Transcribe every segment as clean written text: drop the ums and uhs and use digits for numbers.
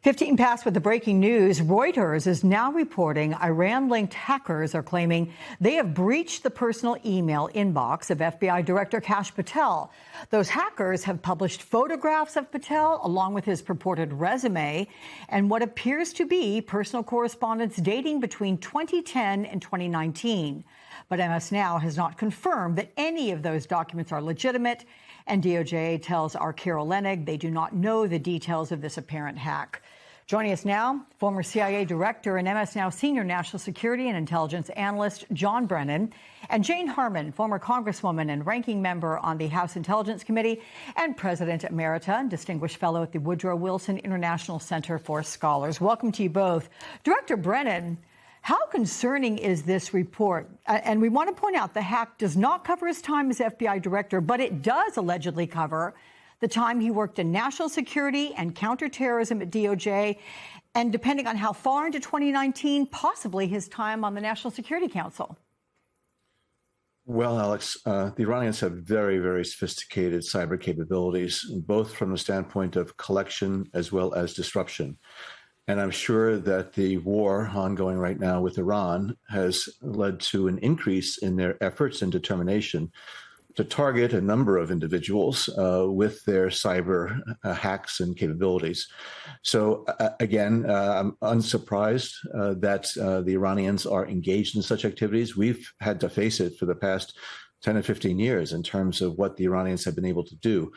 15 past with the breaking news. Reuters is now reporting Iran-linked hackers are claiming they have breached the personal email inbox of FBI Director Kash Patel. Those hackers have published photographs of Patel along with his purported resume and what appears to be personal correspondence dating between 2010 and 2019. But MS Now has not confirmed that any of those documents are legitimate. And DOJ tells our Carol Leonnig they do not know the details of this apparent hack. Joining us now, former CIA director and MS Now senior national security and intelligence analyst John Brennan, and Jane Harman, former congresswoman and ranking member on the House Intelligence Committee and president emerita and distinguished fellow at the Woodrow Wilson International Center for Scholars. Welcome to you both. Director Brennan, how concerning is this report? And we want to point out the hack does not cover his time as FBI director, but it does allegedly cover the time he worked in national security and counterterrorism at DOJ, and depending on how far into 2019, possibly his time on the National Security Council. Well, Alex, the Iranians have very, very sophisticated cyber capabilities, both from the standpoint of collection as well as disruption. And I'm sure that the war ongoing right now with Iran has led to an increase in their efforts and determination to target a number of individuals with their cyber hacks and capabilities. So again, I'm unsurprised that the Iranians are engaged in such activities. We've had to face it for the past 10 or 15 years in terms of what the Iranians have been able to do.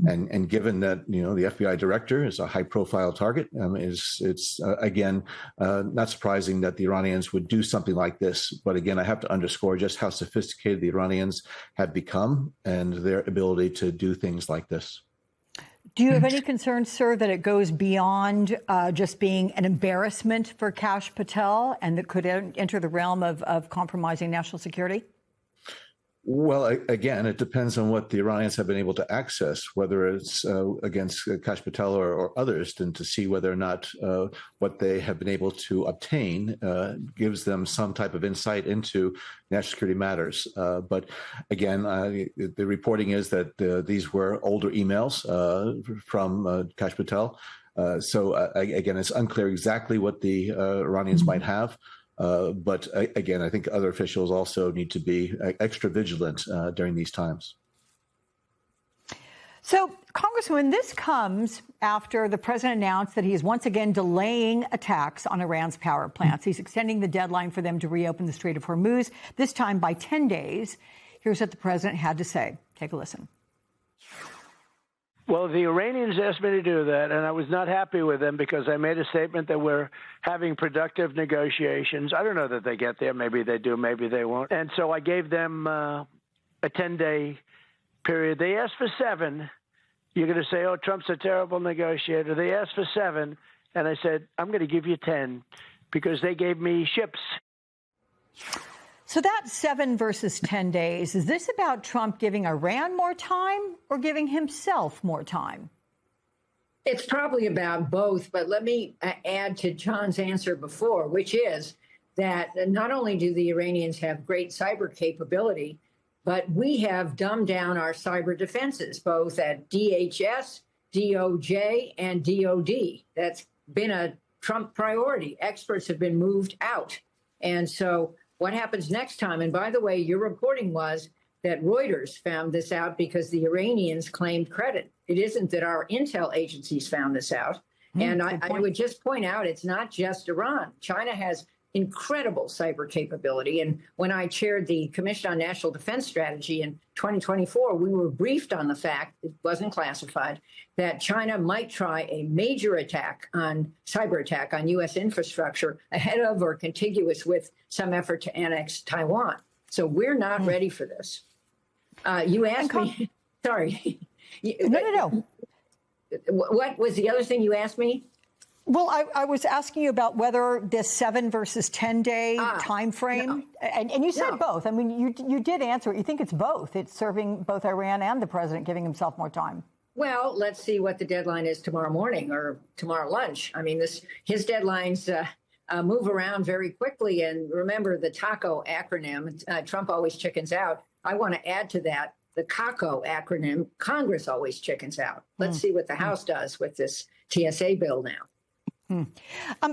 And given that, you know, the FBI director is a high-profile target, it's again, not surprising that the Iranians would do something like this. But again, I have to underscore just how sophisticated the Iranians have become and their ability to do things like this. Do you have any concerns, sir, that it goes beyond just being an embarrassment for Kash Patel and that could enter the realm of compromising national security? Well, again, it depends on what the Iranians have been able to access, whether it's against Kash Patel or others, and to see whether or not what they have been able to obtain gives them some type of insight into national security matters. But again, the reporting is that these were older emails from Kash Patel. So again, it's unclear exactly what the Iranians might have. But again, I think other officials also need to be extra vigilant during these times. So, Congresswoman, this comes after the president announced that he is once again delaying attacks on Iran's power plants. He's extending the deadline for them to reopen the Strait of Hormuz, this time by 10 days. Here's what the president had to say. Take a listen. Well, the Iranians asked me to do that, and I was not happy with them because I made a statement that we're having productive negotiations. I don't know that they get there. Maybe they do. Maybe they won't. And so I gave them a 10-day period. They asked for 7. You're going to say, oh, Trump's a terrible negotiator. They asked for 7, and I said, I'm going to give you 10 because they gave me ships. So that 7 versus 10 days, is this about Trump giving Iran more time or giving himself more time? It's probably about both, but let me add to John's answer before, which is that not only do the Iranians have great cyber capability, but we have dumbed down our cyber defenses, both at DHS, DOJ, and DOD. That's been a Trump priority. Experts have been moved out. And so what happens next time? And by the way, your reporting was that Reuters found this out because the Iranians claimed credit. It isn't that our intel agencies found this out. And I would just point out, it's not just Iran. China has incredible cyber capability. And when I chaired the Commission on National Defense Strategy in 2024, we were briefed on the fact, it wasn't classified, that China might try a major cyber attack on U.S. infrastructure ahead of or contiguous with some effort to annex Taiwan. So we're not ready for this. You asked me, sorry. No. What was the other thing you asked me? Well, I was asking you about whether this 7 versus 10 day time frame, and you said both. I mean, you did answer it. You think it's both. It's serving both Iran and the president, giving himself more time. Well, let's see what the deadline is tomorrow morning or tomorrow lunch. I mean, his deadlines move around very quickly. And remember the TACO acronym, Trump always chickens out. I want to add to that the CACO acronym, Congress always chickens out. Let's see what the House does with this TSA bill now.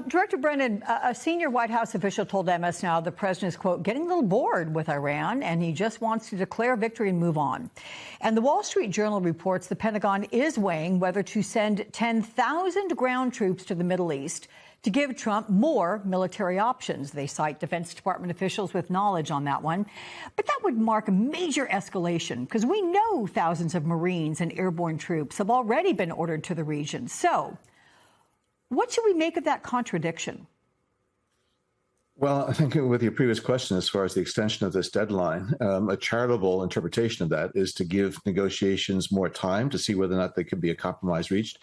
Director Brennan, a senior White House official told MS Now the president is, quote, getting a little bored with Iran, and he just wants to declare victory and move on. And the Wall Street Journal reports the Pentagon is weighing whether to send 10,000 ground troops to the Middle East to give Trump more military options. They cite Defense Department officials with knowledge on that one. But that would mark a major escalation because we know thousands of Marines and airborne troops have already been ordered to the region. So what should we make of that contradiction? Well, I think with your previous question, as far as the extension of this deadline, a charitable interpretation of that is to give negotiations more time to see whether or not there could be a compromise reached,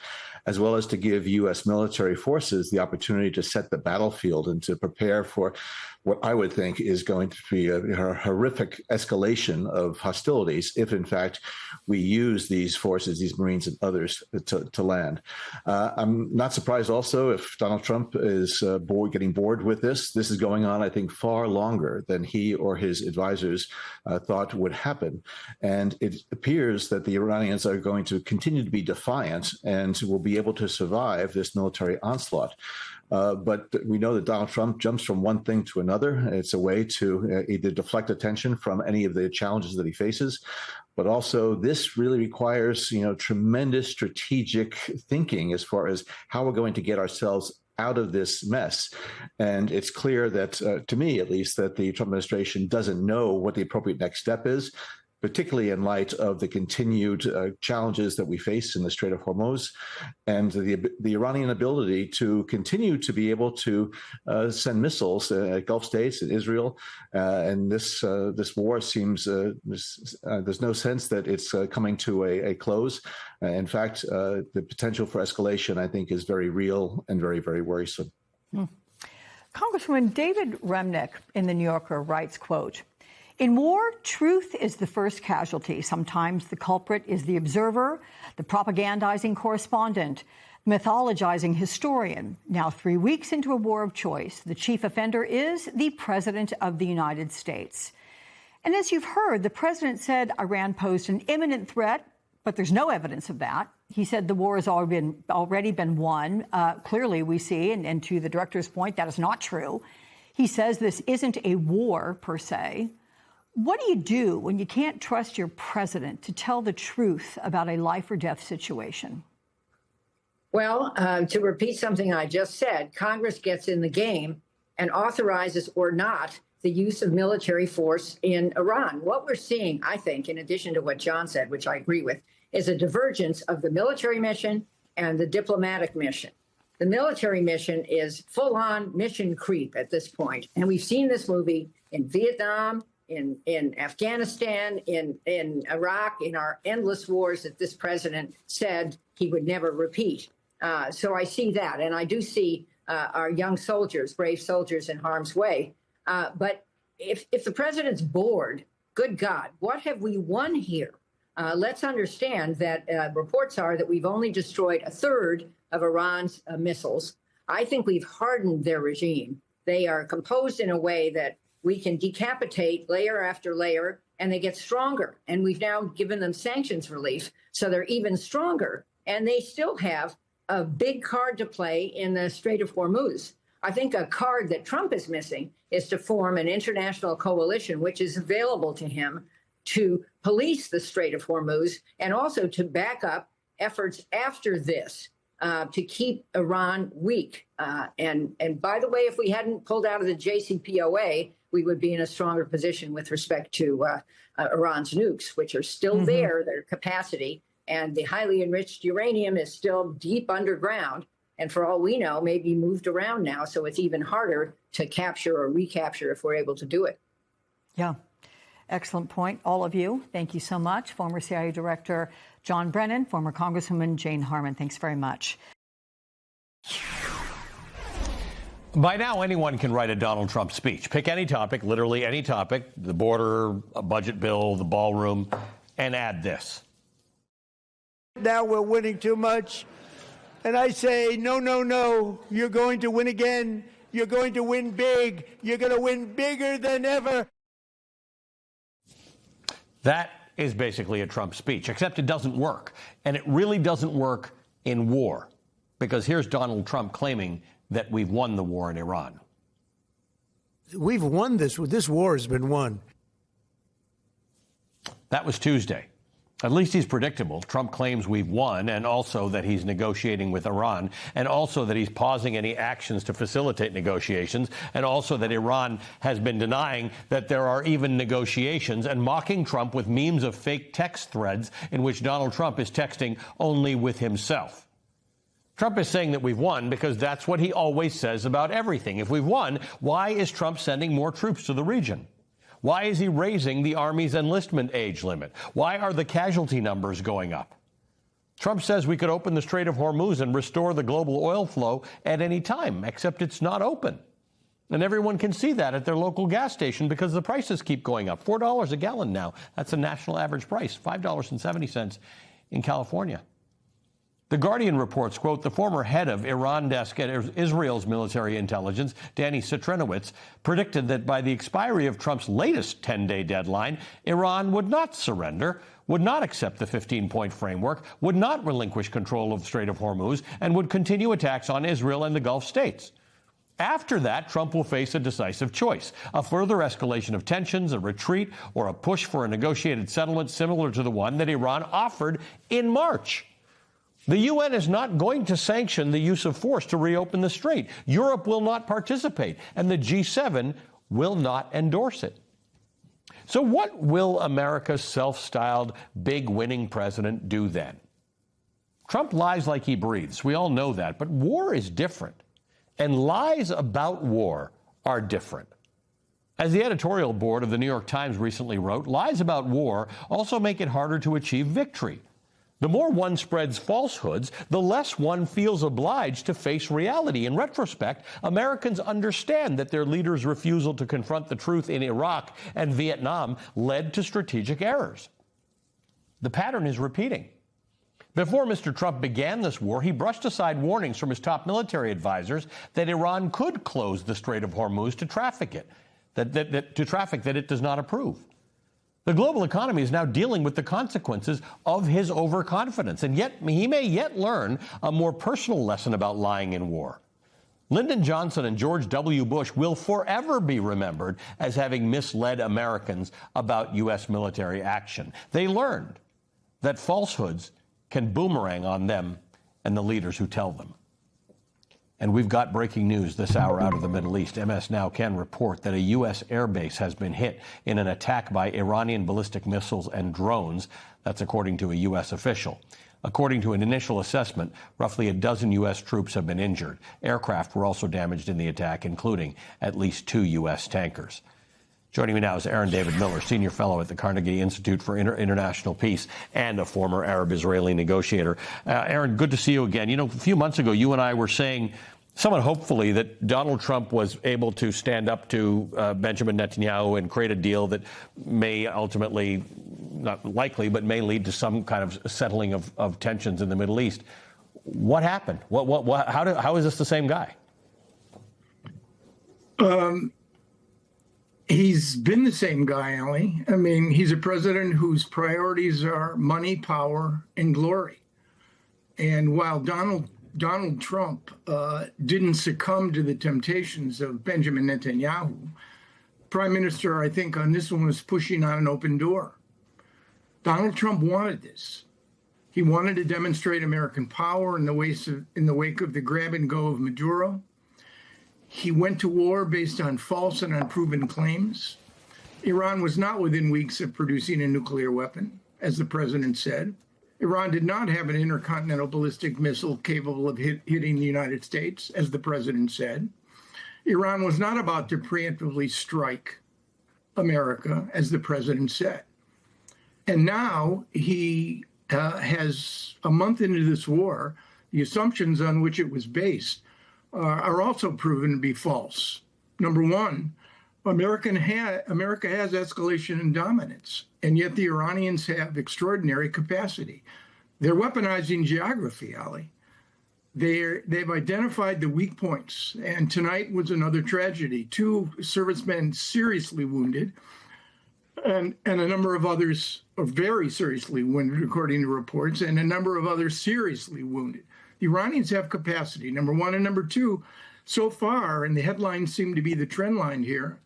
as well as to give U.S. military forces the opportunity to set the battlefield and to prepare for what I would think is going to be a horrific escalation of hostilities if, in fact, we use these forces, these Marines and others, to land. I'm not surprised also if Donald Trump is getting bored with this. This is going on, I think, far longer than he or his advisors thought would happen. And it appears that the Iranians are going to continue to be defiant and will be able to survive this military onslaught. But we know that Donald Trump jumps from one thing to another. It's a way to either deflect attention from any of the challenges that he faces, but also this really requires, tremendous strategic thinking as far as how we're going to get ourselves out of this mess. And it's clear that, to me at least, that the Trump administration doesn't know what the appropriate next step is, particularly in light of the continued challenges that we face in the Strait of Hormuz and the Iranian ability to continue to be able to send missiles at Gulf states and Israel. And this war seems, there's no sense that it's coming to a close. In fact, the potential for escalation, I think, is very real and very, very worrisome. Congresswoman David Remnick in The New Yorker writes, quote, in war, truth is the first casualty. Sometimes the culprit is the observer, the propagandizing correspondent, mythologizing historian. Now, 3 weeks into a war of choice, the chief offender is the President of the United States. And as you've heard, the president said Iran posed an imminent threat, but there's no evidence of that. He said the war has already been won. Clearly, we see, and to the director's point, that is not true. He says this isn't a war per se. What do you do when you can't trust your president to tell the truth about a life or death situation? Well, to repeat something I just said, Congress gets in the game and authorizes or not the use of military force in Iran. What we're seeing, I think, in addition to what John said, which I agree with, is a divergence of the military mission and the diplomatic mission. The military mission is full-on mission creep at this point. And we've seen this movie in Vietnam, in Afghanistan, in Iraq, in our endless wars that this president said he would never repeat. So I see that. And I do see our young soldiers, brave soldiers, in harm's way. But if the president's bored, good God, what have we won here? Let's understand that reports are that we've only destroyed a third of Iran's missiles. I think we've hardened their regime. They are composed in a way that we can decapitate layer after layer, and they get stronger. And we've now given them sanctions relief, so they're even stronger. And they still have a big card to play in the Strait of Hormuz. I think a card that Trump is missing is to form an international coalition, which is available to him to police the Strait of Hormuz and also to back up efforts after this to keep Iran weak. And by the way, if we hadn't pulled out of the JCPOA, we would be in a stronger position with respect to Iran's nukes, which are still there, their capacity, and the highly enriched uranium is still deep underground. And for all we know, maybe moved around now, so it's even harder to capture or recapture if we're able to do it. Yeah, excellent point, all of you. Thank you so much. Former CIA Director John Brennan, former Congresswoman Jane Harman, thanks very much. By now, anyone can write a Donald Trump speech. Pick any topic, literally any topic, the border, a budget bill, the ballroom, and add this. Now we're winning too much. And I say, no, no, no, you're going to win again. You're going to win big. You're going to win bigger than ever. That is basically a Trump speech, except it doesn't work. And it really doesn't work in war. Because here's Donald Trump claiming that we've won the war in Iran. We've won this. This war has been won. That was Tuesday. At least he's predictable. Trump claims we've won, and also that he's negotiating with Iran, and also that he's pausing any actions to facilitate negotiations, and also that Iran has been denying that there are even negotiations, and mocking Trump with memes of fake text threads in which Donald Trump is texting only with himself. Trump is saying that we've won because that's what he always says about everything. If we've won, why is Trump sending more troops to the region? Why is he raising the Army's enlistment age limit? Why are the casualty numbers going up? Trump says we could open the Strait of Hormuz and restore the global oil flow at any time, except it's not open. And everyone can see that at their local gas station because the prices keep going up. $4 a gallon now. That's a national average price, $5.70 in California. The Guardian reports, quote, the former head of Iran desk at Israel's military intelligence, Danny Citrinowicz, predicted that by the expiry of Trump's latest 10-day deadline, Iran would not surrender, would not accept the 15-point framework, would not relinquish control of the Strait of Hormuz, and would continue attacks on Israel and the Gulf states. After that, Trump will face a decisive choice, a further escalation of tensions, a retreat, or a push for a negotiated settlement similar to the one that Iran offered in March. The UN is not going to sanction the use of force to reopen the strait. Europe will not participate, and the G7 will not endorse it. So what will America's self-styled big winning president do then? Trump lies like he breathes. We all know that. But war is different, and lies about war are different. As the editorial board of the New York Times recently wrote, lies about war also make it harder to achieve victory. The more one spreads falsehoods, the less one feels obliged to face reality. In retrospect, Americans understand that their leaders' refusal to confront the truth in Iraq and Vietnam led to strategic errors. The pattern is repeating. Before Mr. Trump began this war, he brushed aside warnings from his top military advisors that Iran could close the Strait of Hormuz to traffic it, that it does not approve. The global economy is now dealing with the consequences of his overconfidence, and yet he may yet learn a more personal lesson about lying in war. Lyndon Johnson and George W. Bush will forever be remembered as having misled Americans about U.S. military action. They learned that falsehoods can boomerang on them and the leaders who tell them. And we've got breaking news this hour out of the Middle East. MS Now can report that a U.S. airbase has been hit in an attack by Iranian ballistic missiles and drones. That's according to a U.S. official. According to an initial assessment, roughly a dozen U.S. troops have been injured. Aircraft were also damaged in the attack, including at least 2 U.S. tankers. Joining me now is Aaron David Miller, Senior Fellow at the Carnegie Institute for International Peace and a former Arab-Israeli negotiator. Aaron, good to see you again. You know, a few months ago, you and I were saying, somewhat hopefully, that Donald Trump was able to stand up to Benjamin Netanyahu and create a deal that may ultimately, not likely, but may lead to some kind of settling of tensions in the Middle East. What happened? How is this the same guy? He's been the same guy, Ali. I mean, he's a president whose priorities are money, power, and glory. And while Donald Trump didn't succumb to the temptations of Benjamin Netanyahu, Prime Minister, I think, on this one was pushing on an open door. Donald Trump wanted this. He wanted to demonstrate American power in the wake of the grab and go of Maduro. He went to war based on false and unproven claims. Iran was not within weeks of producing a nuclear weapon, as the president said. Iran did not have an intercontinental ballistic missile capable of hitting the United States, as the president said. Iran was not about to preemptively strike America, as the president said. And now he has, a month into this war, the assumptions on which it was based are also proven to be false. Number one, America has escalation and dominance, and yet the Iranians have extraordinary capacity. They're weaponizing geography, Ali. They've identified the weak points, and tonight was another tragedy. 2 servicemen seriously wounded, and a number of others are very seriously wounded, according to reports, and a number of others seriously wounded. The Iranians have capacity, number one. And number two, so far, and the headlines seem to be the trend line here,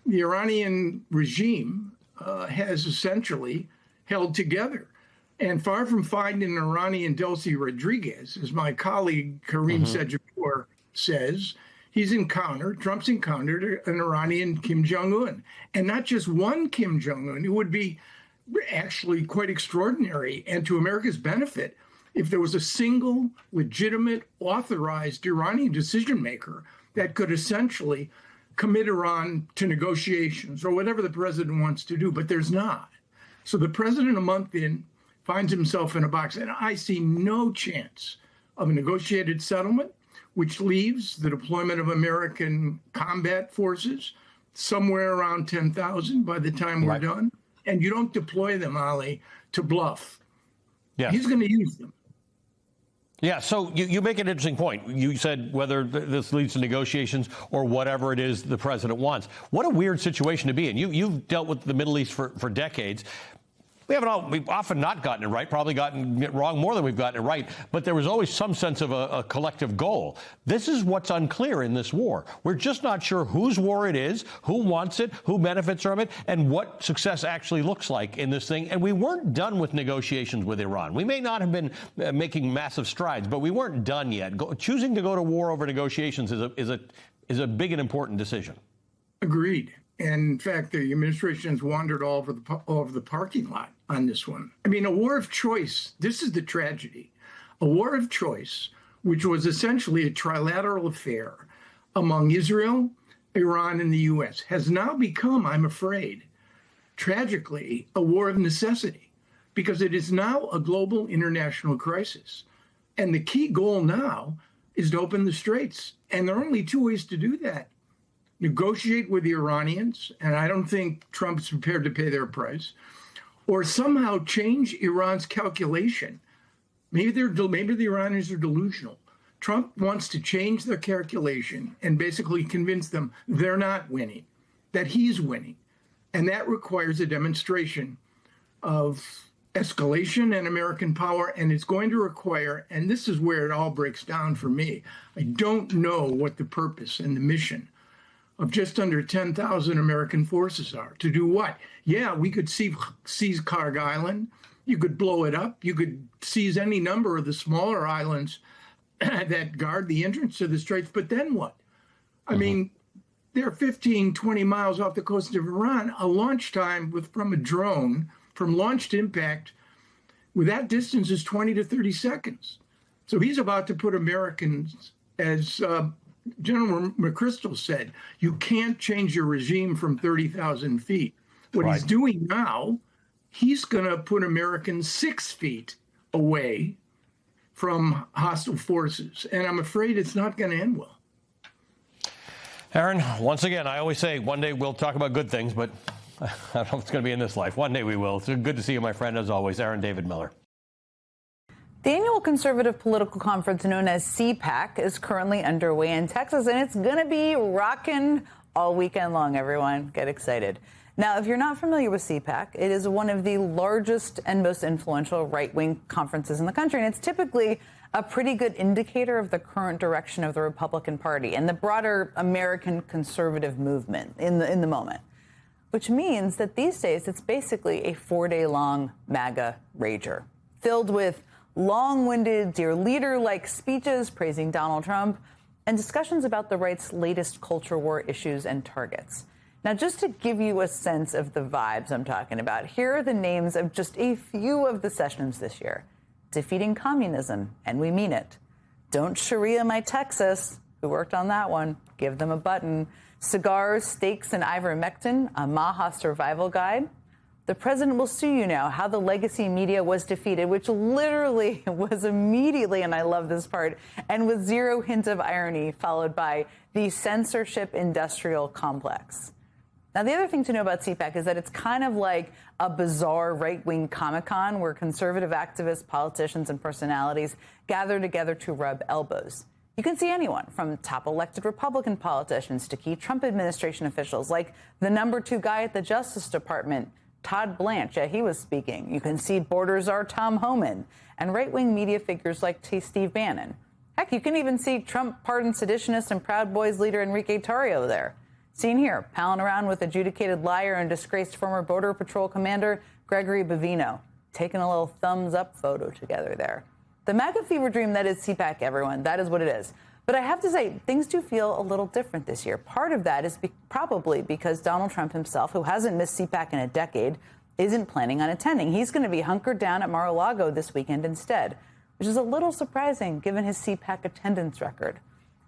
the Iranian regime has essentially held together. And far from finding an Iranian Delcy Rodriguez, as my colleague Karim Sedgwick says, Trump's encountered an Iranian Kim Jong-un. And not just one Kim Jong-un. It would be actually quite extraordinary and to America's benefit if there was a single, legitimate, authorized Iranian decision maker that could essentially commit Iran to negotiations or whatever the president wants to do. But there's not. So the president, a month in, finds himself in a box. And I see no chance of a negotiated settlement, which leaves the deployment of American combat forces somewhere around 10,000 by the time we're done. And you don't deploy them, Ali, to bluff. Yeah. He's going to use them. Yeah, so you make an interesting point. You said whether this leads to negotiations or whatever it is the president wants. What a weird situation to be in. You've dealt with the Middle East for decades. We've often not gotten it right, probably gotten it wrong more than we've gotten it right, but there was always some sense of a collective goal. This is what's unclear in this war. We're just not sure whose war it is, who wants it, who benefits from it, and what success actually looks like in this thing. And we weren't done with negotiations with Iran. We may not have been making massive strides, but we weren't done yet. Choosing to go to war over negotiations is a big and important decision. Agreed. And in fact, the administration has wandered all over the parking lot on this one. I mean, a war of choice, this is the tragedy. A war of choice, which was essentially a trilateral affair among Israel, Iran, and the U.S., has now become, I'm afraid, tragically, a war of necessity, because it is now a global international crisis. And the key goal now is to open the straits. And there are only two ways to do that. Negotiate with the Iranians, and I don't think Trump's prepared to pay their price, or somehow change Iran's calculation. Maybe the Iranians are delusional. Trump wants to change their calculation and basically convince them they're not winning, that he's winning. And that requires a demonstration of escalation and American power, and it's going to require, and this is where it all breaks down for me, I don't know what the purpose and the mission of just under 10,000 American forces are. To do what? Yeah, we could seize Karg Island. You could blow it up. You could seize any number of the smaller islands that guard the entrance to the straits. But then what? I mean, they're 15, 20 miles off the coast of Iran. A launch time from a drone, from launch to impact, with that distance is 20 to 30 seconds. So he's about to put Americans, as General McChrystal said, you can't change your regime from 30,000 feet. What he's doing now, he's going to put Americans 6 feet away from hostile forces. And I'm afraid it's not going to end well. Aaron, once again, I always say one day we'll talk about good things, but I don't know if it's going to be in this life. One day we will. It's good to see you, my friend, as always. Aaron David Miller. The annual conservative political conference known as CPAC is currently underway in Texas, and it's going to be rocking all weekend long, everyone. Get excited. Now, if you're not familiar with CPAC, it is one of the largest and most influential right-wing conferences in the country, and it's typically a pretty good indicator of the current direction of the Republican Party and the broader American conservative movement in the moment, which means that these days it's basically a 4-day-long MAGA rager filled with long-winded dear leader-like speeches praising Donald Trump and discussions about the right's latest culture war issues and targets. Now, just to give you a sense of the vibes I'm talking about, here are the names of just a few of the sessions this year. Defeating communism, and we mean it. Don't Sharia my Texas. Who worked on that one? Give them a button. Cigars, Steaks, and Ivermectin, a Maha survival guide. The president will sue you now, how the legacy media was defeated, which literally was immediately, and I love this part, and with zero hint of irony, followed by the censorship industrial complex. Now, the other thing to know about CPAC is that it's kind of like a bizarre right-wing Comic-Con where conservative activists, politicians, and personalities gather together to rub elbows. You can see anyone from top elected Republican politicians to key Trump administration officials like the #2 guy at the Justice Department, Todd Blanche, he was speaking. You can see border czar Tom Homan and right-wing media figures like Steve Bannon. Heck, you can even see Trump-pardoned seditionist and Proud Boys leader Enrique Tarrio there. Seen here, palling around with adjudicated liar and disgraced former Border Patrol commander Gregory Bavino, taking a little thumbs-up photo together there. The MAGA fever dream that is CPAC, everyone. That is what it is. But I have to say, things do feel a little different this year. Part of that is probably because Donald Trump himself, who hasn't missed CPAC in a decade, isn't planning on attending. He's going to be hunkered down at Mar-a-Lago this weekend instead, which is a little surprising given his CPAC attendance record.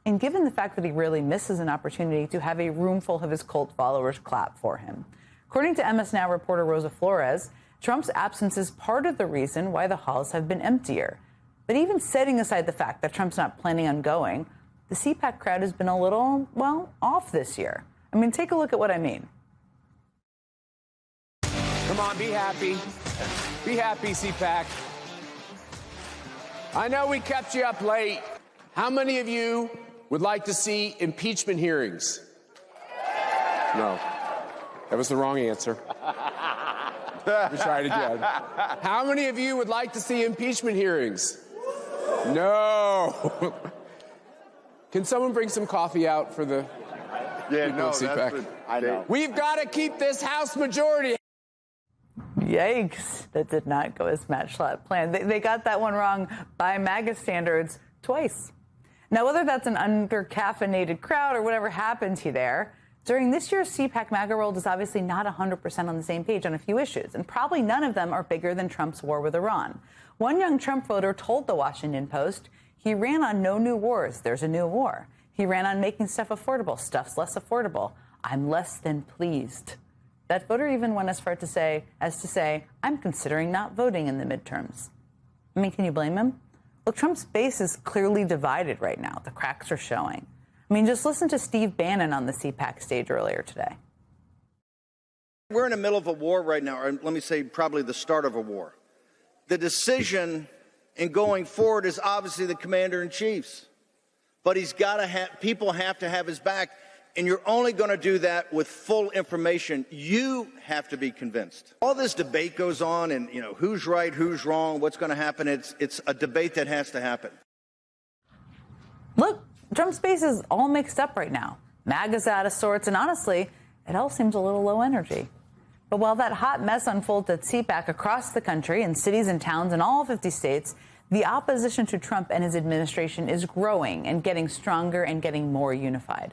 And given the fact that he really misses an opportunity to have a room full of his cult followers clap for him. According to MS Now reporter Rosa Flores, Trump's absence is part of the reason why the halls have been emptier. But even setting aside the fact that Trump's not planning on going, the CPAC crowd has been a little, well, off this year. I mean, take a look at what I mean. Come on, be happy. Be happy, CPAC. I know we kept you up late. How many of you would like to see impeachment hearings? No. That was the wrong answer. Let me try it again. How many of you would like to see impeachment hearings? No. Can someone bring some coffee out for the CPAC? I know. We've got to keep this House majority. Yikes. That did not go as Matt Schlatt planned. They got that one wrong by MAGA standards twice. Now, whether that's an under-caffeinated crowd or whatever happened to there, during this year's CPAC, MAGA world is obviously not 100% on the same page on a few issues, and probably none of them are bigger than Trump's war with Iran. One young Trump voter told the Washington Post he ran on no new wars, there's a new war. He ran on making stuff affordable, stuff's less affordable. I'm less than pleased. That voter even went as far to say, I'm considering not voting in the midterms. I mean, can you blame him? Look, Trump's base is clearly divided right now. The cracks are showing. I mean, just listen to Steve Bannon on the CPAC stage earlier today. We're in the middle of a war right now, or let me say probably the start of a war. The decision in going forward is obviously the commander-in-chief's. But he's got to have, people have to have his back, and you're only going to do that with full information. You have to be convinced. All this debate goes on, and, you know, who's right, who's wrong, what's going to happen. It's a debate that has to happen. Look, Trump's base is all mixed up right now. MAGA's out of sorts, and honestly, it all seems a little low energy. But while that hot mess unfolds at CPAC across the country in cities and towns in all 50 states, the opposition to Trump and his administration is growing and getting stronger and getting more unified.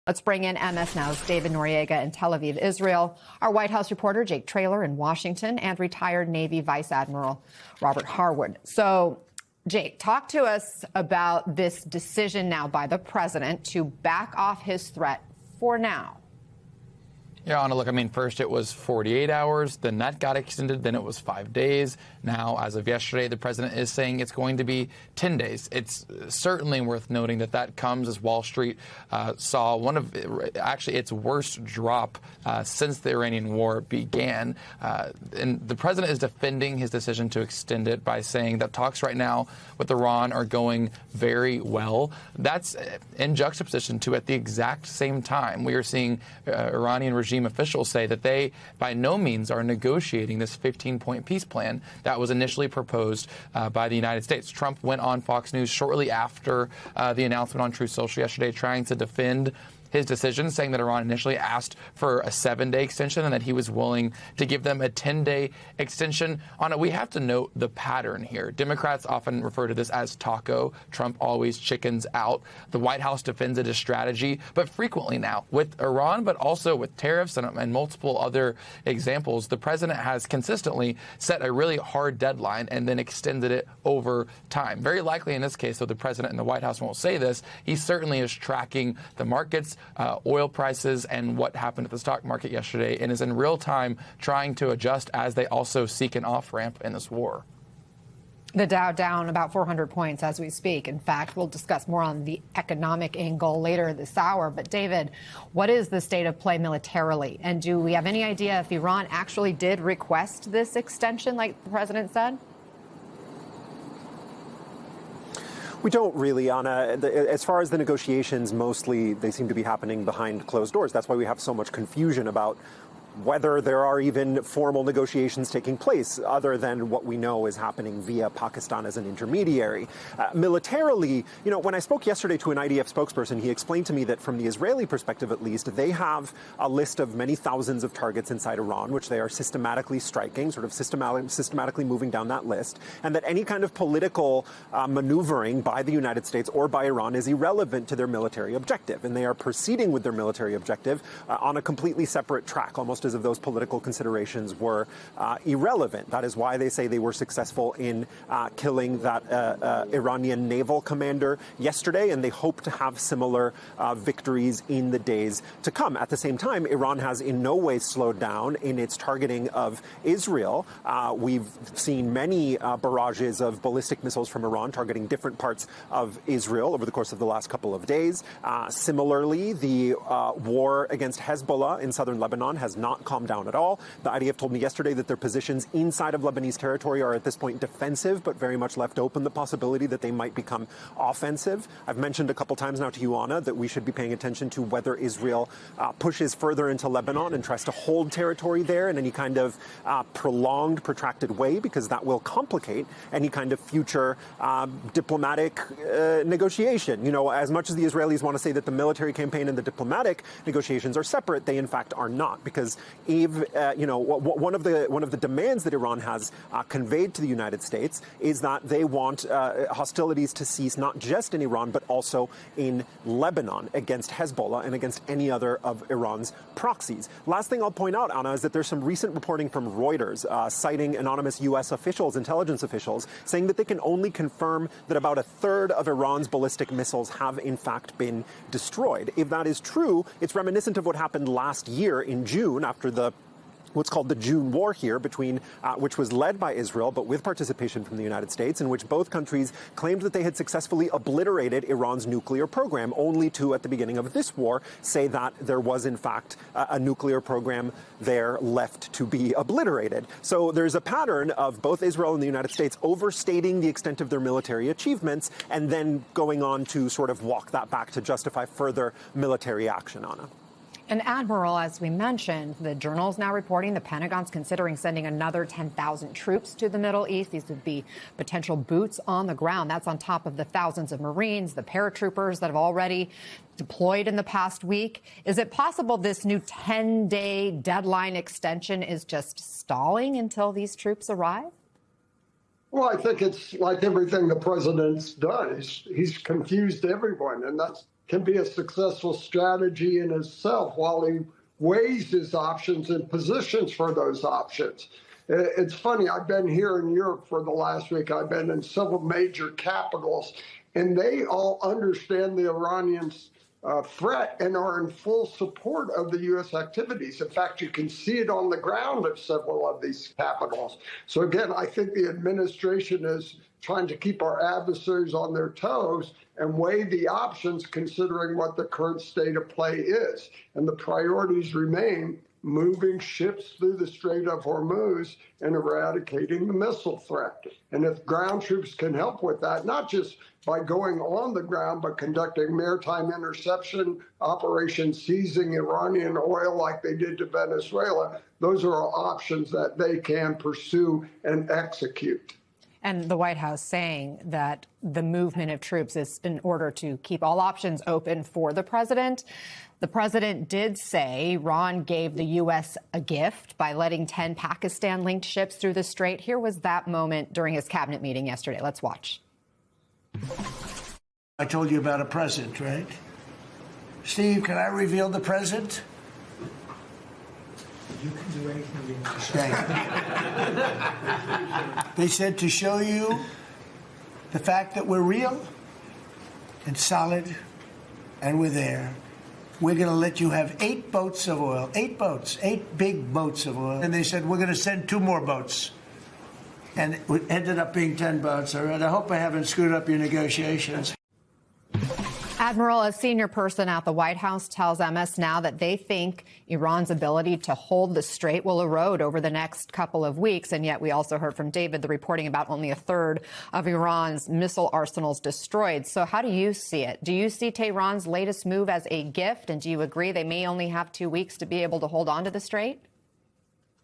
Let's bring in MS Now's David Noriega in Tel Aviv, Israel, our White House reporter Jake Traylor in Washington, and retired Navy Vice Admiral Robert Harwood. So, Jake, talk to us about this decision now by the president to back off his threat for now. Yeah, Anna, look, I mean, first it was 48 hours, then that got extended, then it was 5 days. Now, as of yesterday, the president is saying it's going to be 10 days. It's certainly worth noting that that comes as Wall Street saw one of, actually, its worst drop since the Iranian war began. And the president is defending his decision to extend it by saying that talks right now with Iran are going very well. That's in juxtaposition to, at the exact same time, we are seeing Iranian regime officials say that they by no means are negotiating this 15-point peace plan that was initially proposed by the United States. Trump went on Fox News shortly after the announcement on Truth Social yesterday, trying to defend his decision, saying that Iran initially asked for a 7-day extension and that he was willing to give them a 10-day extension. On it, we have to note the pattern here. Democrats often refer to this as taco. Trump always chickens out. The White House defends it as strategy, but frequently now with Iran, but also with tariffs and multiple other examples, the president has consistently set a really hard deadline and then extended it over time. Very likely in this case, though the president and the White House won't say this, he certainly is tracking the markets, oil prices, and what happened at the stock market yesterday, and is in real time trying to adjust as they also seek an off-ramp in this war. The Dow down about 400 points as we speak. In fact, we'll discuss more on the economic angle later this hour. But David, what is the state of play militarily? And do we have any idea if Iran actually did request this extension like the president said? We don't really, Anna. As far as the negotiations, mostly they seem to be happening behind closed doors. That's why we have so much confusion about whether there are even formal negotiations taking place other than what we know is happening via Pakistan as an intermediary. Militarily, when I spoke yesterday to an IDF spokesperson, he explained to me that from the Israeli perspective, at least, they have a list of many thousands of targets inside Iran, which they are systematically striking, sort of systematically moving down that list, and that any kind of political maneuvering by the United States or by Iran is irrelevant to their military objective. And they are proceeding with their military objective on a completely separate track, almost as if those political considerations were irrelevant. That is why they say they were successful in killing that Iranian naval commander yesterday, and they hope to have similar victories in the days to come. At the same time, Iran has in no way slowed down in its targeting of Israel. We've seen many barrages of ballistic missiles from Iran targeting different parts of Israel over the course of the last couple of days. Similarly, the war against Hezbollah in southern Lebanon has not calmed down at all. The IDF told me yesterday that their positions inside of Lebanese territory are at this point defensive, but very much left open the possibility that they might become offensive. I've mentioned a couple times now to you, Anna, that we should be paying attention to whether Israel pushes further into Lebanon and tries to hold territory there in any kind of prolonged, protracted way, because that will complicate any kind of future diplomatic negotiation. As much as the Israelis want to say that the military campaign and the diplomatic negotiations are separate, they in fact are not, because one of the demands that Iran has conveyed to the United States is that they want hostilities to cease not just in Iran, but also in Lebanon against Hezbollah and against any other of Iran's proxies. Last thing I'll point out, Anna, is that there's some recent reporting from Reuters citing anonymous U.S. officials, intelligence officials, saying that they can only confirm that about a third of Iran's ballistic missiles have in fact been destroyed. If that is true, it's reminiscent of what happened last year in June after what's called the June War here, which was led by Israel, but with participation from the United States, in which both countries claimed that they had successfully obliterated Iran's nuclear program, only to, at the beginning of this war, say that there was, in fact, a nuclear program there left to be obliterated. So there's a pattern of both Israel and the United States overstating the extent of their military achievements and then going on to sort of walk that back to justify further military action, Anna. And Admiral, as we mentioned, the Journal is now reporting the Pentagon's considering sending another 10,000 troops to the Middle East. These would be potential boots on the ground. That's on top of the thousands of Marines, the paratroopers that have already deployed in the past week. Is it possible this new 10-day deadline extension is just stalling until these troops arrive? Well, I think it's like everything the president's done. He's confused everyone, and that can be a successful strategy in itself while he weighs his options and positions for those options. It's funny, I've been here in Europe for the last week. I've been in several major capitals, and they all understand the Iranian threat and are in full support of the U.S. activities. In fact, you can see it on the ground at several of these capitals. So again, I think the administration is trying to keep our adversaries on their toes and weigh the options considering what the current state of play is. And the priorities remain moving ships through the Strait of Hormuz and eradicating the missile threat. And if ground troops can help with that, not just by going on the ground, but conducting maritime interception operations, seizing Iranian oil like they did to Venezuela, those are all options that they can pursue and execute. And the White House saying that the movement of troops is in order to keep all options open for the president. The president did say Iran gave the U.S. a gift by letting 10 Pakistan-linked ships through the strait. Here was that moment during his cabinet meeting yesterday. Let's watch. I told you about a present, right? Steve, can I reveal the present? You can do anything you want to say. They said to show you the fact that we're real and solid and we're there. We're going to let you have 8 boats of oil, 8 boats, 8 big boats of oil. And they said, we're going to send 2 more boats. And it ended up being 10 boats. All right, I hope I haven't screwed up your negotiations. Admiral, a senior person at the White House tells MS Now that they think Iran's ability to hold the strait will erode over the next couple of weeks. And yet we also heard from David the reporting about only a third of Iran's missile arsenals destroyed. So how do you see it? Do you see Tehran's latest move as a gift? And do you agree they may only have 2 weeks to be able to hold on to the strait?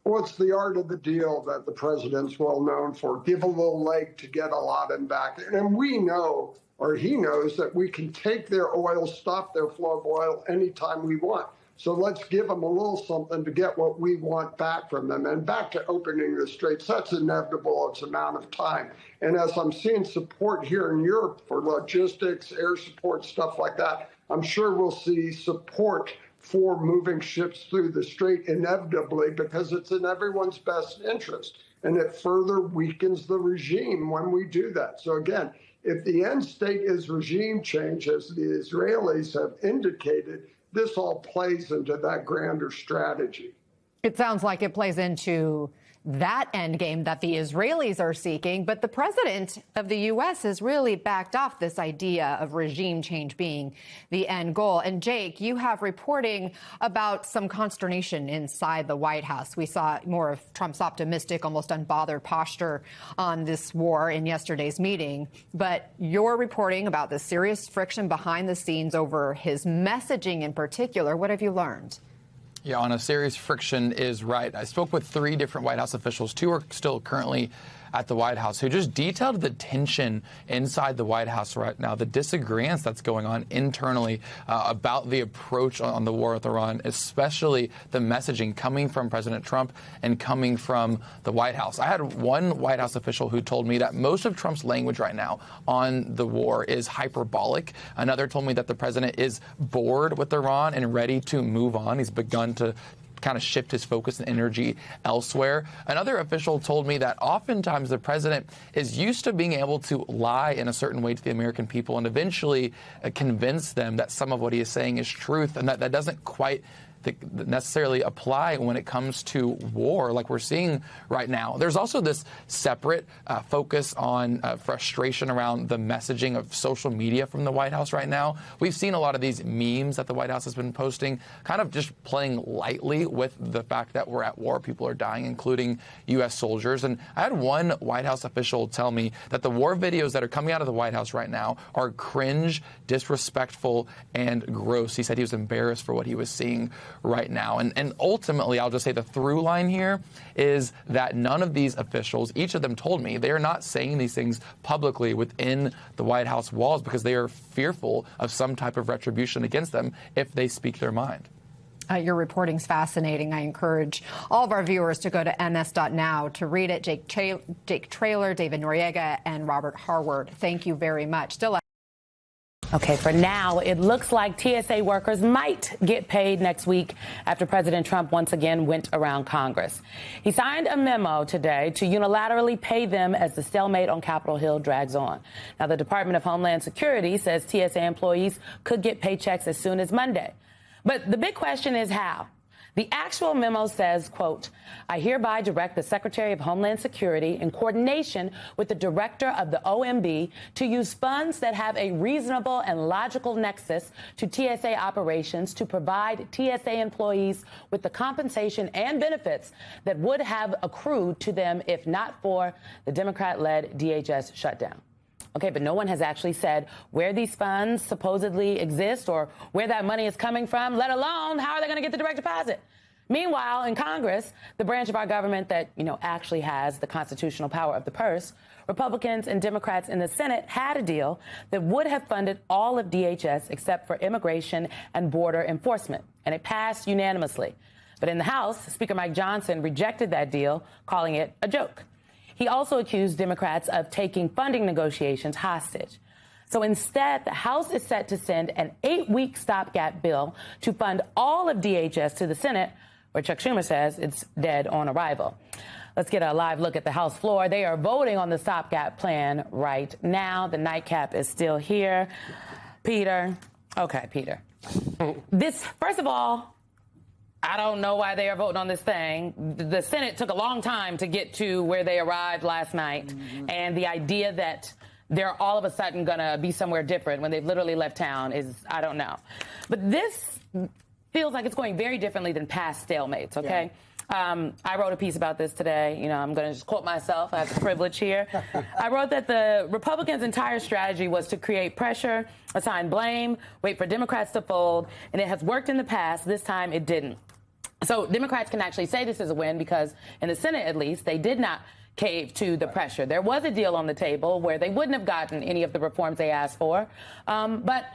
Well, it's the art of the deal that the president's well known for. Give a little leg to get a lot in back. And we know, or he knows, that we can take their oil, stop their flow of oil anytime we want. So let's give them a little something to get what we want back from them. And back to opening the straits, that's inevitable. It's a amount of time. And as I'm seeing support here in Europe for logistics, air support, stuff like that, I'm sure we'll see support for moving ships through the strait inevitably, because it's in everyone's best interest. And it further weakens the regime when we do that. So again, if the end state is regime change, as the Israelis have indicated, this all plays into that grander strategy. It sounds like it plays into that end game that the Israelis are seeking, but the president of the U.S. has really backed off this idea of regime change being the end goal. And Jake, you have reporting about some consternation inside the White House. We saw more of Trump's optimistic, almost unbothered posture on this war in yesterday's meeting. But you're reporting about the serious friction behind the scenes over his messaging in particular. What have you learned? Yeah, on a serious friction is right. I spoke with 3 different White House officials. 2 are still currently at the White House, who just detailed the tension inside the White House right now, the disagreements that's going on internally about the approach on the war with Iran, especially the messaging coming from President Trump and coming from the White House. I had one White House official who told me that most of Trump's language right now on the war is hyperbolic. Another told me that the president is bored with Iran and ready to move on. He's begun to kind of shift his focus and energy elsewhere. Another official told me that oftentimes the president is used to being able to lie in a certain way to the American people and eventually convince them that some of what he is saying is truth, and that doesn't quite necessarily apply when it comes to war like we're seeing right now. There's also this separate focus on frustration around the messaging of social media from the White House right now. We've seen a lot of these memes that the White House has been posting, kind of just playing lightly with the fact that we're at war. People are dying, including U.S. soldiers. And I had one White House official tell me that the war videos that are coming out of the White House right now are cringe, disrespectful, and gross. He said he was embarrassed for what he was seeing right now. And ultimately, I'll just say the through line here is that none of these officials, each of them told me, they are not saying these things publicly within the White House walls because they are fearful of some type of retribution against them if they speak their mind. Your reporting's fascinating. I encourage all of our viewers to go to ms.now to read it. Jake Traylor, David Noriega, and Robert Harward, thank you very much. Still. Okay, for now, it looks like TSA workers might get paid next week after President Trump once again went around Congress. He signed a memo today to unilaterally pay them as the stalemate on Capitol Hill drags on. Now, the Department of Homeland Security says TSA employees could get paychecks as soon as Monday. But the big question is how? The actual memo says, quote, I hereby direct the Secretary of Homeland Security in coordination with the director of the OMB to use funds that have a reasonable and logical nexus to TSA operations to provide TSA employees with the compensation and benefits that would have accrued to them if not for the Democrat-led DHS shutdown. Okay, but no one has actually said where these funds supposedly exist or where that money is coming from, let alone how are they going to get the direct deposit. Meanwhile, in Congress, the branch of our government that, actually has the constitutional power of the purse, Republicans and Democrats in the Senate had a deal that would have funded all of DHS except for immigration and border enforcement, and it passed unanimously. But in the House, Speaker Mike Johnson rejected that deal, calling it a joke. He also accused Democrats of taking funding negotiations hostage. So instead, the House is set to send an 8-week stopgap bill to fund all of DHS to the Senate, where Chuck Schumer says it's dead on arrival. Let's get a live look at the House floor. They are voting on the stopgap plan right now. The nightcap is still here. Peter. Okay, Peter. First of all, I don't know why they are voting on this thing. The Senate took a long time to get to where they arrived last night. And the idea that they're all of a sudden going to be somewhere different when they've literally left town is, I don't know. But this feels like it's going very differently than past stalemates, okay? Yeah. I wrote a piece about this today. I'm going to just quote myself. I have the privilege here. I wrote that the Republicans' entire strategy was to create pressure, assign blame, wait for Democrats to fold, and it has worked in the past. This time it didn't. So Democrats can actually say this is a win because in the Senate, at least, they did not cave to the pressure. There was a deal on the table where they wouldn't have gotten any of the reforms they asked for. But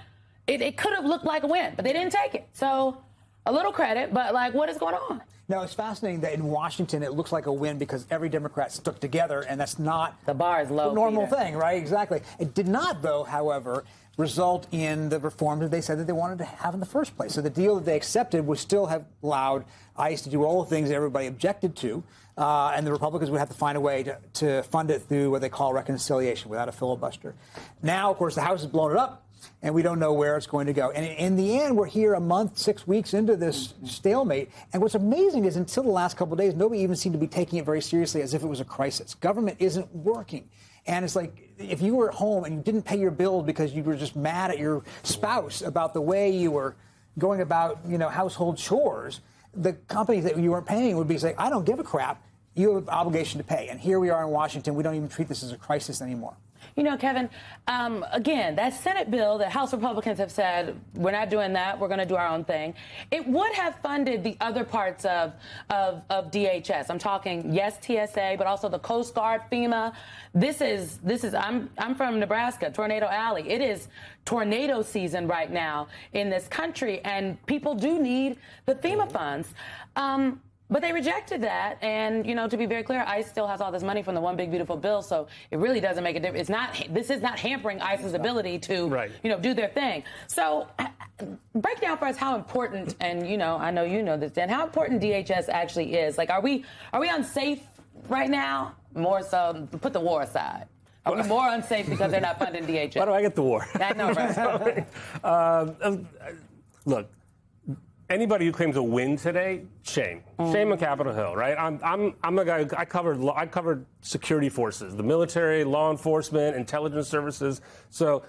it could have looked like a win, but they didn't take it. So a little credit, but like, what is going on? No, it's fascinating that in Washington it looks like a win because every Democrat stuck together, and that's not the bar is low. The normal Peter. thing, right? Exactly. It did not, though, however, result in the reforms that they said that they wanted to have in the first place. So the deal that they accepted would still have allowed ICE to do all the things that everybody objected to, and the Republicans would have to find a way to fund it through what they call reconciliation without a filibuster. Now, of course, the House has blown it up, and we don't know where it's going to go. And in the end, we're here a month, 6 weeks into this stalemate. And what's amazing is until the last couple of days, nobody even seemed to be taking it very seriously as if it was a crisis. Government isn't working. And it's like if you were at home and you didn't pay your bills because you were just mad at your spouse about the way you were going about, household chores, the companies that you weren't paying would be saying, I don't give a crap. You have an obligation to pay. And here we are in Washington. We don't even treat this as a crisis anymore. Kevin, again, that Senate bill, the House Republicans have said, we're not doing that. We're going to do our own thing. It would have funded the other parts of DHS. I'm talking, yes, TSA, but also the Coast Guard, FEMA. I'm from Nebraska, Tornado Alley. It is tornado season right now in this country, and people do need the FEMA funds. But they rejected that. And, to be very clear, ICE still has all this money from the One Big Beautiful Bill. So it really doesn't make a difference. This is not hampering ICE's ability to, do their thing. So break down for us how important, and, I know you know this, Dan, how important DHS actually is. Like, are we unsafe right now? More so, put the war aside. Are we more unsafe because they're not funding DHS? Why do I get the war? I know, right? Look. Anybody who claims a win today, shame on Capitol Hill, right? I'm a guy. I covered security forces, the military, law enforcement, intelligence services. So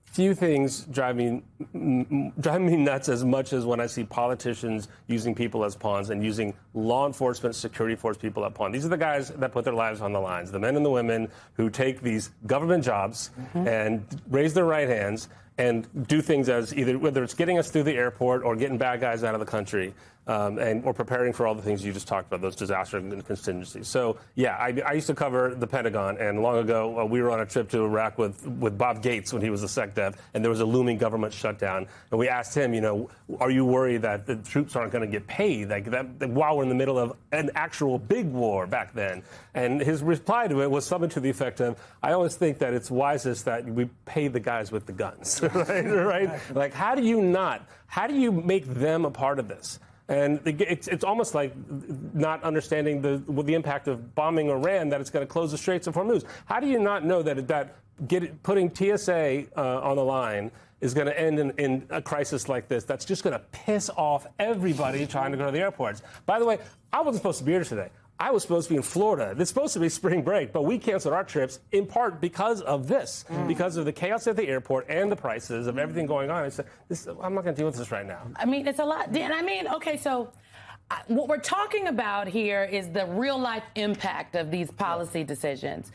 few things drive me nuts as much as when I see politicians using people as pawns and using law enforcement, security force people as pawns. These are the guys that put their lives on the lines, the men and the women who take these government jobs and raise their right hands and do things as whether it's getting us through the airport or getting bad guys out of the country, or preparing for all the things you just talked about, those disasters and contingencies. So, yeah, I used to cover the Pentagon, and long ago we were on a trip to Iraq with Bob Gates when he was the SecDef, and there was a looming government shutdown. And we asked him, are you worried that the troops aren't going to get paid while we're in the middle of an actual big war back then? And his reply to it was something to the effect of, I always think that it's wisest that we pay the guys with the guns, right? Like, how do you make them a part of this? And it's almost like not understanding the impact of bombing Iran, that it's going to close the Straits of Hormuz. How do you not know that putting TSA on the line is going to end in a crisis like this? That's just going to piss off everybody trying to go to the airports. By the way, I wasn't supposed to be here today. I was supposed to be in Florida. It's supposed to be spring break, but we canceled our trips in part because of this, because of the chaos at the airport and the prices of everything going on. I said, I'm not going to deal with this right now. I mean, it's a lot. And okay, so what we're talking about here is the real life impact of these policy decisions.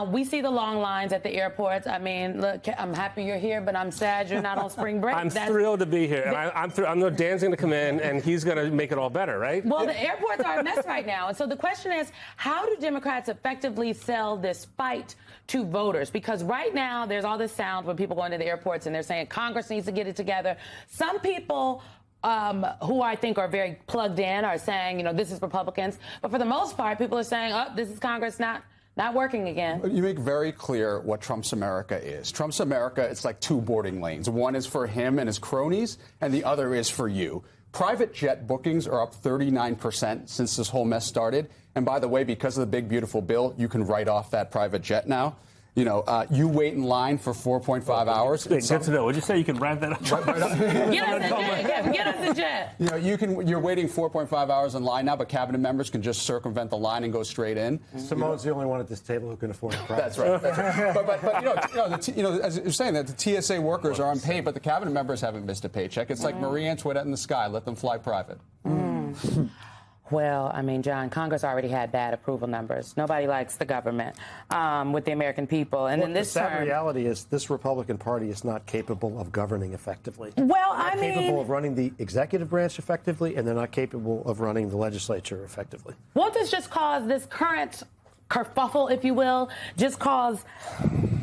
We see the long lines at the airports. I mean, look, I'm happy you're here, but I'm sad you're not on spring break. I'm thrilled to be here. And I know Dan's going to come in and he's going to make it all better, right? Well, the airports are a mess right now. And so the question is, how do Democrats effectively sell this fight to voters? Because right now there's all this sound when people go into the airports and they're saying Congress needs to get it together. Some people who I think are very plugged in are saying, this is Republicans. But for the most part, people are saying, this is Congress not working again. You make very clear what Trump's America is. Trump's America, it's like two boarding lanes. One is for him and his cronies, and the other is for you. Private jet bookings are up 39% since this whole mess started. And by the way, because of the big, beautiful bill, you can write off that private jet now. You wait in line for 4.5 hours. Good to know. Would you say you can wrap that up? Get us the jet. You're waiting 4.5 hours in line now, but cabinet members can just circumvent the line and go straight in. Simone's the only one at this table who can afford a private. That's right. But as you're saying, that the TSA workers are unpaid, but the cabinet members haven't missed a paycheck. It's like Marie Antoinette in the sky. Let them fly private. Well, I mean, John, Congress already had bad approval numbers. Nobody likes the government with the American people. And then this the sad term, reality is this Republican Party is not capable of governing effectively. Well, they're I not mean, capable of running the executive branch effectively, and they're not capable of running the legislature effectively. won't this just cause this current kerfuffle, if you will, just cause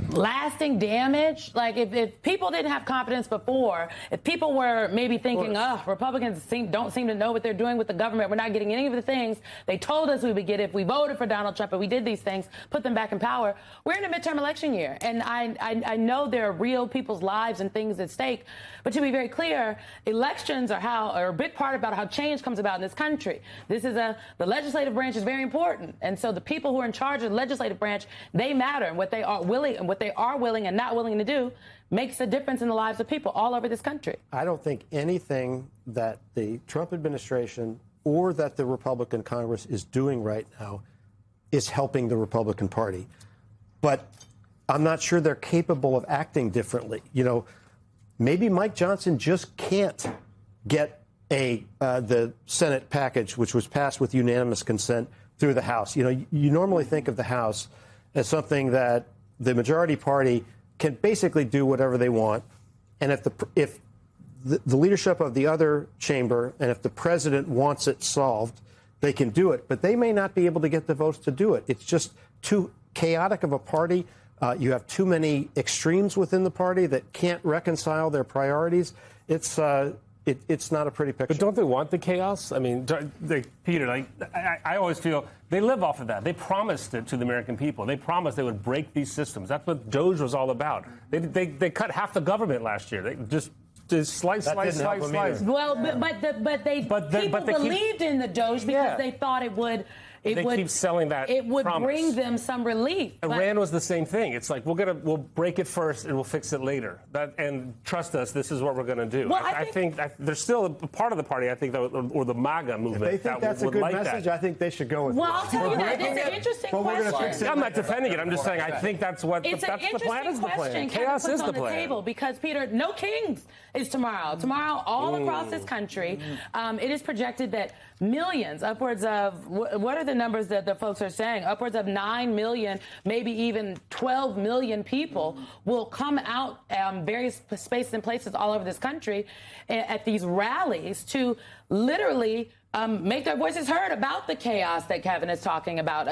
lasting damage? Like if people didn't have confidence before, if people were maybe thinking, Republicans don't seem to know what they're doing with the government, we're not getting any of the things they told us we would get if we voted for Donald Trump and we did these things, put them back in power. We're in a midterm election year, and I know there are real people's lives and things at stake, but to be very clear, elections are a big part about how change comes about in this country. The legislative branch is very important, and so the people who are in charge of the legislative branch, they matter, and what they are willing and not willing to do makes a difference in the lives of people all over this country. I don't think anything that the Trump administration or that the Republican Congress is doing right now is helping the Republican Party. But I'm not sure they're capable of acting differently. You know, maybe Mike Johnson just can't get the Senate package, which was passed with unanimous consent, through the House. You know, you normally think of the House as something that the majority party can basically do whatever they want. And if the leadership of the other chamber and if the president wants it solved, they can do it. But they may not be able to get the votes to do it. It's just too chaotic of a party. You have too many extremes within the party that can't reconcile their priorities. It's not a pretty picture. But don't they want the chaos? I mean, Peter, I always feel they live off of that. They promised it to the American people. They promised they would break these systems. That's what DOGE was all about. They cut half the government last year. They just slice. Well, but people believed in the DOGE because they thought it would. They keep selling that. It would promise. bring them some relief. Iran was the same thing. It's like we'll break it first and we'll fix it later. And trust us, this is what we're going to do. Well, I think there's still a part of the party, I think, or the MAGA movement. If they think that's a good message, I think they should go with it. Well, I'll tell you that. It's an interesting question. I'm not defending it. I'm just saying I think that's what it's that's an the plan. Is the plan. Chaos is the plan. Table because Peter, no kings is tomorrow. Tomorrow, all across this country, it is projected that millions, upwards of what are the numbers that the folks are saying? Upwards of 9 million, maybe even 12 million people will come out various spaces and places all over this country at these rallies to literally make their voices heard about the chaos that Kevin is talking about.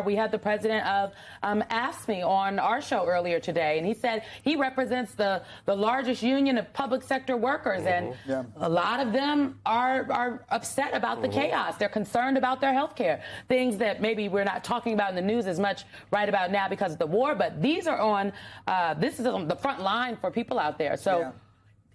We had the president of AFSCME on our show earlier today, and he said he represents the largest union of public sector workers, and a lot of them are upset about the chaos. They're concerned about their health care, things that maybe we're not talking about in the news as much right about now because of the war, but these are this is on the front line for people out there. So.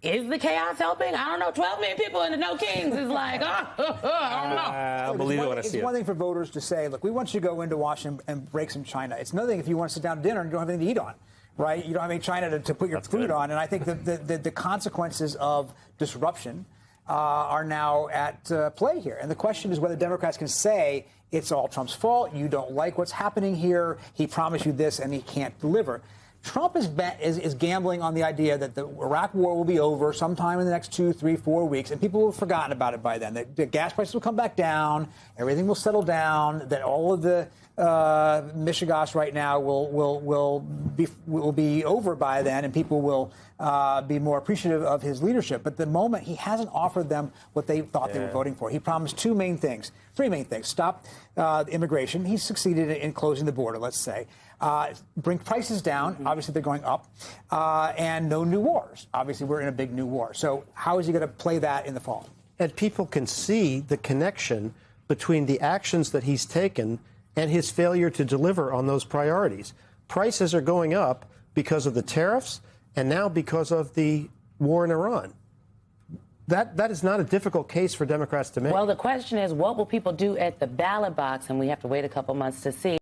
Is the chaos helping? I don't know. 12 million people in the No Kings is like, I don't know. I'll believe it when I see it. It's one thing for voters to say, look, we want you to go into Washington and break some China. It's another thing if you want to sit down to dinner and you don't have anything to eat on, right? You don't have any China to put your food on. And I think the consequences of disruption are now at play here. And the question is whether Democrats can say it's all Trump's fault. You don't like what's happening here. He promised you this and he can't deliver. Trump is gambling on the idea that the Iraq war will be over sometime in the next 2, 3, 4 weeks, and people will have forgotten about it by then. The gas prices will come back down, everything will settle down, that all of the mishigas right now will be over by then, and people will be more appreciative of his leadership. But the moment he hasn't offered them what they thought they were voting for, he promised three main things. Stop immigration. He's succeeded in closing the border, let's say. Bring prices down. Obviously, they're going up. And no new wars. Obviously, we're in a big new war. So how is he going to play that in the fall? And people can see the connection between the actions that he's taken and his failure to deliver on those priorities. Prices are going up because of the tariffs and now because of the war in Iran. That is not a difficult case for Democrats to make. Well, the question is, what will people do at the ballot box? And we have to wait a couple months to see.